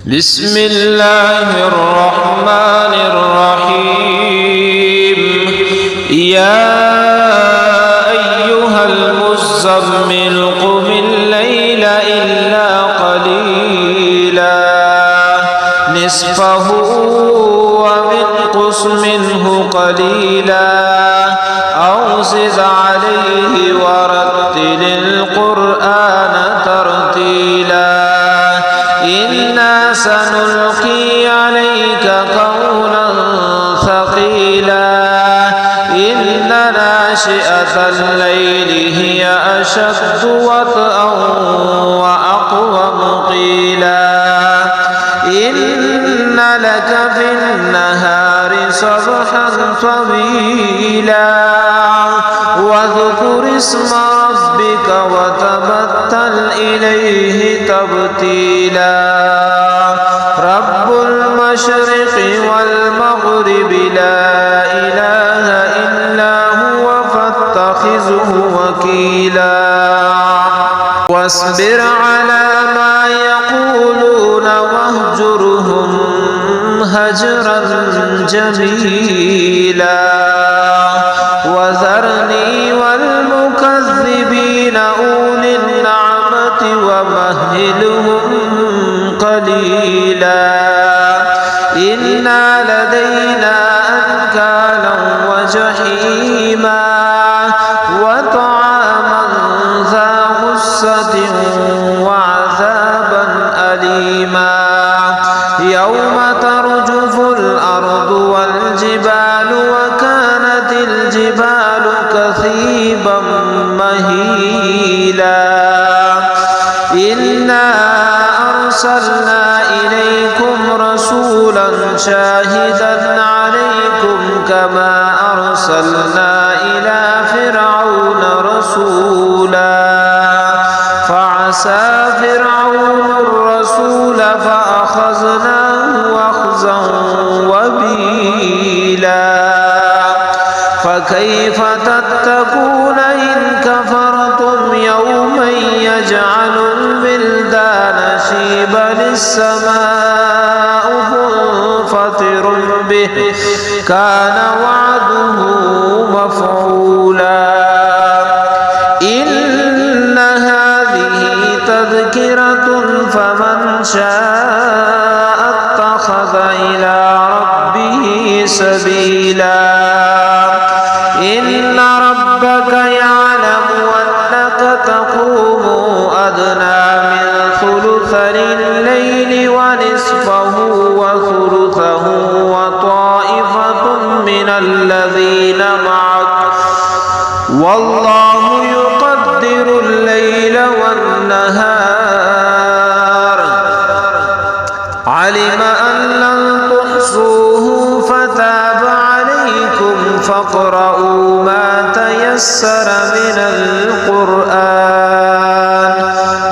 بسم الله الرحمن الرحيم يا أيها المزمل قم الليل إلا قليلا نصفه وانقص منه قليلا أو زد عليه ورتل القرآن ترتيلا إنا سنلقي عليك قولا ثقيلا إن ناشئة الليل هي أشد وطئا وأقوم قيلا إن لك في النهار سبحا طويلا واذكر اسم ربك وتبتل إليه تبتيلا رب المشرق والمغرب لا إله إلا هو فاتخذه وكيلا واصبر على ما يقولون واهجرهم هجرا جميلا وذرني والمكذبين أولي النعمة ومهلهم قليلا إن لدينا أنكالا وجحيما وطعاما ذا غصة وعذابا أليما يوم ترجف الأرض والجبال وكانت الجبال كثيبا مهيلا إنا أرسلنا إليكم رسولا شاهدا عليكم كما أرسلنا إلى فرعون رسولا فعسى فرعون الرسول فأخذناه أخذا وبيلا فكيف تتقون إن كفرتم يوما يجعل الولدان شيبا السماء منفطر به كان وعده مفعولا إن هذه تذكرة فمن شاء اتخذ إلى ربه سبيلا إن ربك يعلم أنك تقوم أدنى من ثلثي الليل ونصفه وثلثه وطائفة من الذين معك والله يقدر الليل والنهار علم أن لن تحصوه فتاب عليكم فاقرؤوا ما تيسر من القرآن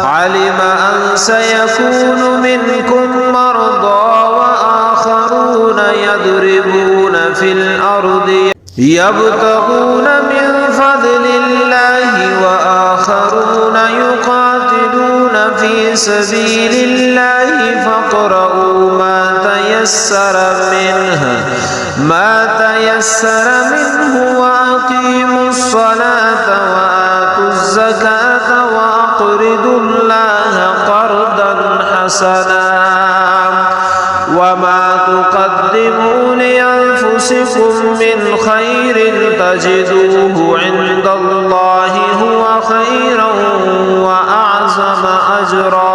علم أن سيكون منكم مرضى وآخرون يضربون في الأرض يبتغون من فضل الله وآخرون يقاتلون في سبيل الله فاقرؤوا ما تيسر منه وأقيموا الصلاة وآتوا الزكاة وأقرضوا الله قرضا حسنا وما تقدموا لأنفسكم من خير تجدوه عند الله هو خيرا وأعظم أجرا